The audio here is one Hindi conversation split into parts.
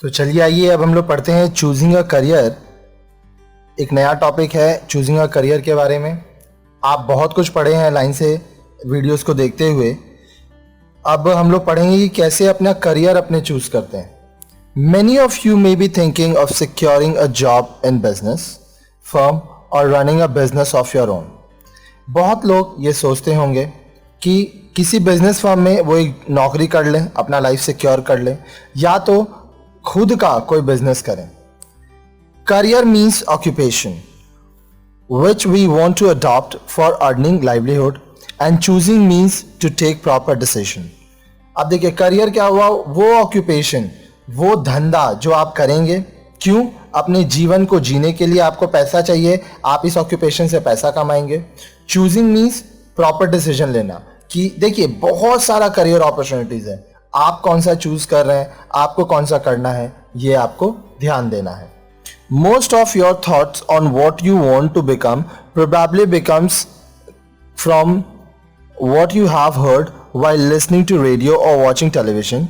तो चलिए आइए अब हम लोग पढ़ते हैं चूजिंग अ करियर। एक नया टॉपिक है चूजिंग अ करियर के बारे में। आप बहुत कुछ पढ़े हैं लाइन से वीडियोस को देखते हुए। अब हम लोग पढ़ेंगे कि कैसे अपना करियर अपने चूज करते हैं। Many of you may be thinking of securing a job in business, firm or running a business of your own. बहुत लोग ये सोचते होंगे कि किसी बिजनेस फर्म में वो एक नौकरी कर लें, अपना लाइफ सिक्योर कर लें, या तो खुद का कोई बिजनेस करें। Career means occupation which we want to adopt for earning livelihood and choosing means to take proper decision. अब देखिए करियर क्या हुआ, वो ऑक्यूपेशन, वो धंधा जो आप करेंगे। क्यों? अपने जीवन को जीने के लिए आपको पैसा चाहिए, आप इस ऑक्यूपेशन से पैसा कमाएंगे। चूजिंग मीन्स प्रॉपर डिसीजन लेना कि देखिए बहुत सारा करियर अपॉर्चुनिटीज है, आप कौन सा चूज कर रहे हैं, आपको कौन सा करना है, ये आपको ध्यान देना है। Most of your thoughts on what you want to become probably becomes from what you have heard while listening to radio or watching television.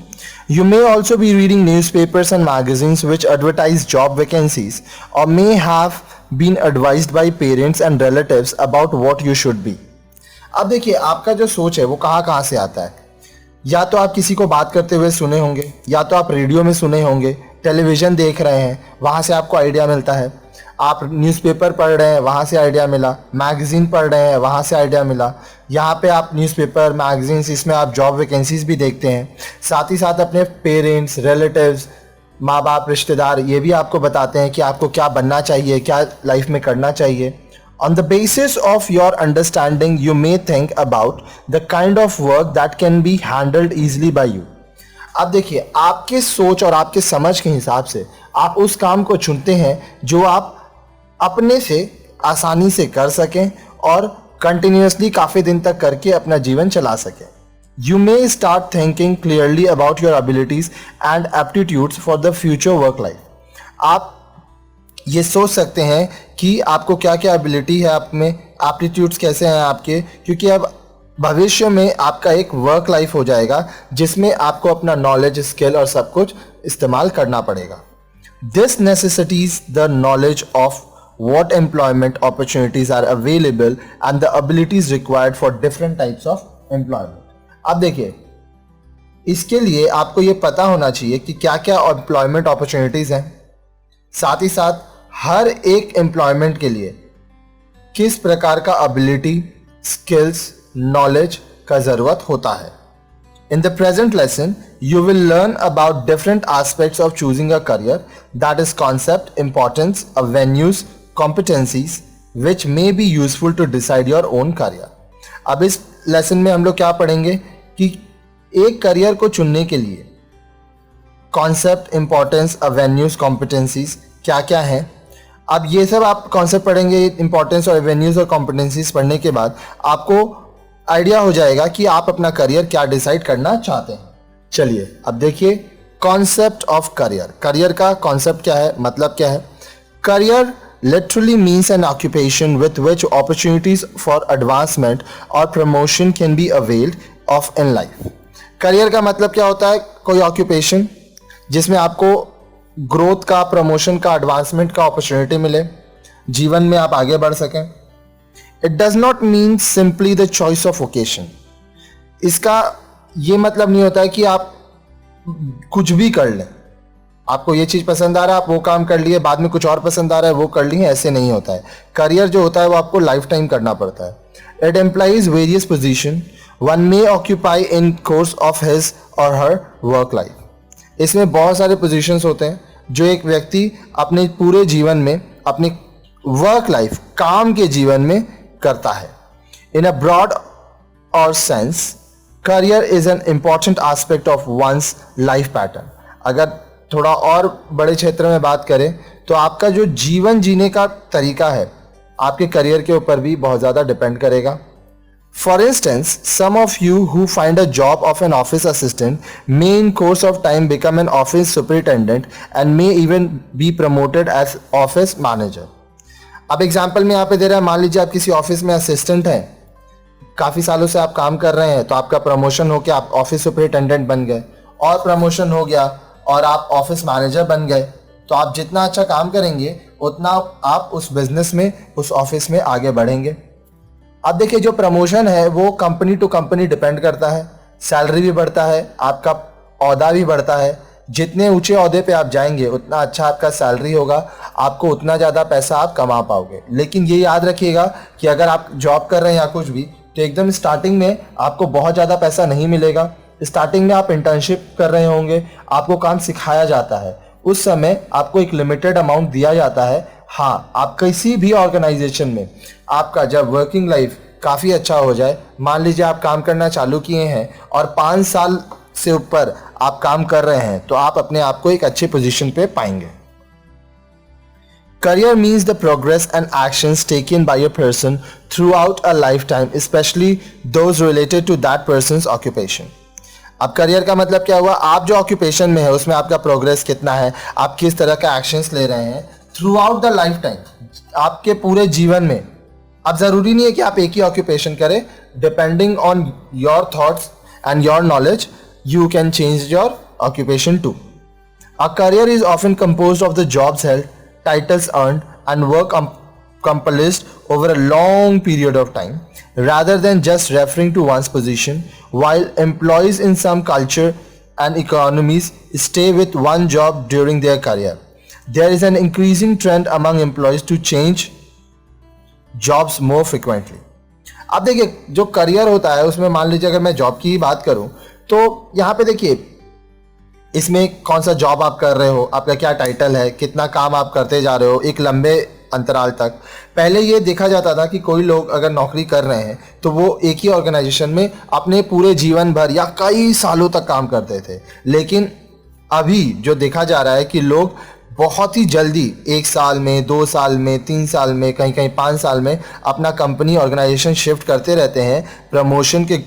You may also be reading newspapers and magazines which advertise job vacancies, or may have been advised by parents and relatives about what you should be. अब देखिए आपका जो सोच है वो कहाँ से आता है। या तो आप किसी को बात करते हुए सुने होंगे, या तो आप रेडियो में सुने होंगे, टेलीविज़न देख रहे हैं, वहाँ से आपको आइडिया मिलता है। आप न्यूज़पेपर पढ़ रहे हैं, वहाँ से आइडिया मिला। मैगज़ीन पढ़ रहे हैं, वहाँ से आइडिया मिला। यहाँ पे आप न्यूज़पेपर, मैगज़ीन्स, इसमें आप जॉब वैकेंसीज भी देखते हैं। साथ ही साथ अपने पेरेंट्स, रिलेटिव्स, माँ बाप, रिश्तेदार ये भी आपको बताते हैं कि आपको क्या बनना चाहिए, क्या लाइफ में करना चाहिए। On the basis of your understanding, you may think about the kind of work that can be handled easily by you. अब देखिए आपके सोच और आपके समझ के हिसाब से आप उस काम को चुनते हैं जो आप अपने से आसानी से कर सकें और कंटिन्यूसली काफ़ी दिन तक करके अपना जीवन चला सकें। You may start thinking clearly about your abilities and aptitudes for the future work life. आप ये सोच सकते हैं कि आपको क्या क्या एबिलिटी है, आप में एप्टीट्यूड्स कैसे हैं आपके, क्योंकि अब भविष्य में आपका एक वर्क लाइफ हो जाएगा जिसमें आपको अपना नॉलेज, स्किल और सब कुछ इस्तेमाल करना पड़ेगा। This necessities the knowledge of what employment opportunities are available and the abilities required for different types of employment. अब देखिए इसके लिए आपको ये पता होना चाहिए कि क्या क्या एम्प्लॉयमेंट अपॉर्चुनिटीज़ हैं, साथ ही साथ हर एक एम्प्लॉयमेंट के लिए किस प्रकार का एबिलिटी, स्किल्स, नॉलेज का ज़रूरत होता है। In the present lesson, you will learn about different aspects of choosing a career, that is concept, importance, avenues, competencies which may be useful to decide your own career. अब इस लेसन में हम लोग क्या पढ़ेंगे कि एक करियर को चुनने के लिए कॉन्सेप्ट, इंपॉर्टेंस, एवेन्यूज, कॉम्पिटेंसीज क्या क्या हैं। अब ये सब आप कॉन्सेप्ट पढ़ेंगे, इंपॉर्टेंस और एवेन्यूज और कॉम्पिटेंसीज पढ़ने के बाद आपको आइडिया हो जाएगा कि आप अपना करियर क्या डिसाइड करना चाहते हैं। चलिए अब देखिए कॉन्सेप्ट ऑफ करियर। करियर का कॉन्सेप्ट क्या है, मतलब क्या है। Career literally means an occupation with which opportunities for advancement or promotion can be availed of in life. Career का मतलब क्या होता है, कोई ऑक्यूपेशन जिसमें आपको ग्रोथ का, प्रमोशन का, एडवांसमेंट का अपॉर्चुनिटी मिले, जीवन में आप आगे बढ़ सकें। It does not mean simply the choice of vocation. इसका ये मतलब नहीं होता है कि आप कुछ भी कर लें, आपको ये चीज़ पसंद आ रहा है आप वो काम कर लिए, बाद में कुछ और पसंद आ रहा है वो कर लिए, ऐसे नहीं होता है। करियर जो होता है वो आपको लाइफ टाइम करना पड़ता है। It employs various position one may occupy in course of his or her work life. इसमें बहुत सारे पोजीशंस होते हैं जो एक व्यक्ति अपने पूरे जीवन में, अपने वर्क लाइफ, काम के जीवन में करता है। इन अ ब्रॉड और sense career is an important aspect of one's life pattern. अगर थोड़ा और बड़े क्षेत्र में बात करें तो आपका जो जीवन जीने का तरीका है आपके करियर के ऊपर भी बहुत ज़्यादा डिपेंड करेगा। For instance, some of you who find a job of an office assistant may in course of time become an office superintendent and may even be promoted as office manager. अब एग्जाम्पल में यहाँ पे दे रहा है, मान लीजिए आप किसी ऑफिस में असिस्टेंट हैं, काफ़ी सालों से आप काम कर रहे हैं, तो आपका प्रमोशन हो के आप ऑफिस सुपरिटेंडेंट बन गए, और प्रमोशन हो गया और आप ऑफिस मैनेजर बन गए, तो आप जितना अच्छा काम करेंगे उतना आप उस बिजनेस में, उस ऑफिस में आगे बढ़ेंगे। अब देखिए, जो प्रमोशन है वो कंपनी टू कंपनी डिपेंड करता है। सैलरी भी बढ़ता है, आपका ओहदा भी बढ़ता है। जितने ऊंचे ओहदे पे आप जाएंगे उतना अच्छा आपका सैलरी होगा, आपको उतना ज़्यादा पैसा आप कमा पाओगे। लेकिन ये याद रखिएगा कि अगर आप जॉब कर रहे हैं या कुछ भी, तो एकदम स्टार्टिंग में आपको बहुत ज़्यादा पैसा नहीं मिलेगा। स्टार्टिंग में आप इंटर्नशिप कर रहे होंगे, आपको काम सिखाया जाता है, उस समय आपको एक लिमिटेड अमाउंट दिया जाता है। हाँ, आप किसी भी ऑर्गेनाइजेशन में आपका जब वर्किंग लाइफ काफ़ी अच्छा हो जाए, मान लीजिए आप काम करना चालू किए हैं और 5 साल से ऊपर आप काम कर रहे हैं, तो आप अपने आप को एक अच्छे पोजीशन पे पाएंगे। Career means the progress and actions taken by a person throughout a lifetime, especially those related to that person's occupation. अब करियर का मतलब क्या हुआ? आप जो ऑक्यूपेशन में है उसमें आपका प्रोग्रेस कितना है, आप किस तरह का एक्शंस ले रहे हैं through out the life time, आपके पूरे जीवन में। अब ज़रूरी नहीं है कि आप एक ही ऑक्यूपेशन करें, depending on your thoughts and your knowledge you can change your occupation too. A career is often composed of the jobs held, titles earned, and work accomplished over a long period of time, rather than just referring to one's position. While employees in some culture and economies stay with one job during their career, there is an increasing trend among employees to change jobs more frequently. अब देखिए, जो करियर होता है उसमें मान लीजिए अगर मैं जॉब की ही बात करूं, तो यहाँ पे देखिए, इसमें कौन सा जॉब आप कर रहे हो, आपका क्या टाइटल है, कितना काम आप करते जा रहे हो एक लंबे अंतराल तक। पहले ये देखा जाता था कि कोई लोग अगर नौकरी कर रहे हैं तो वो एक ही ऑर्गेनाइजेशन में अपने पूरे जीवन भर या कई सालों तक काम करते थे। लेकिन अभी जो देखा जा रहा है कि लोग बहुत ही जल्दी 1 साल में, 2 साल में, 3 साल में, कहीं कहीं 5 साल में अपना कंपनी ऑर्गेनाइजेशन शिफ्ट करते रहते हैं, प्रमोशन के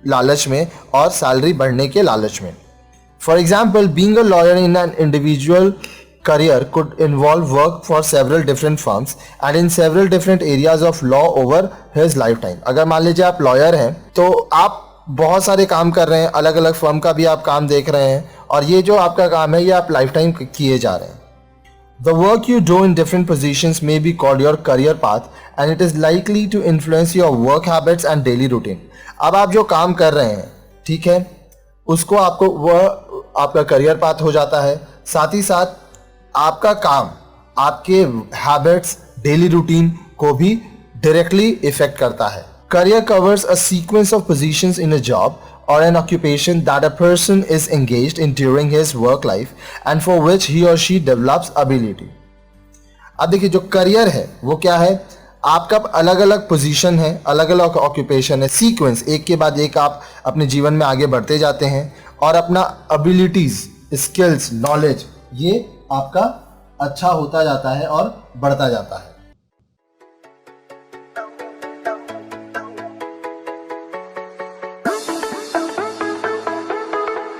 लालच में और सैलरी बढ़ने के लालच में। For example, being a lawyer in an individual career could involve work for several different firms and in several different areas of law over his lifetime. अगर मान लीजिए आप लॉयर हैं तो आप बहुत सारे काम कर रहे हैं, अलग अलग फर्म का भी आप काम देख रहे हैं, और ये जो आपका काम है ये आप लाइफ टाइम किए जा रहे हैं। The work you do in different positions may be called your career path and it is likely to influence your work habits and daily routine. अब आप जो काम कर रहे हैं, ठीक है, उसको आपको वह आपका करियर पाथ हो जाता है। साथ ही साथ आपका काम आपके हैबिट्स, डेली रूटीन को भी डायरेक्टली इफेक्ट करता है। Career covers a sequence of positions in a job or an occupation that a person is engaged in during his work life and for which he or she develops ability. अब देखिए, जो करियर है वो क्या है? आपका अलग अलग पोजीशन है, अलग अलग ऑक्यूपेशन है, सीक्वेंस, एक के बाद एक आप अपने जीवन में आगे बढ़ते जाते हैं और अपना एबिलिटीज, स्किल्स, नॉलेज, ये आपका अच्छा होता जाता है और बढ़ता जाता है।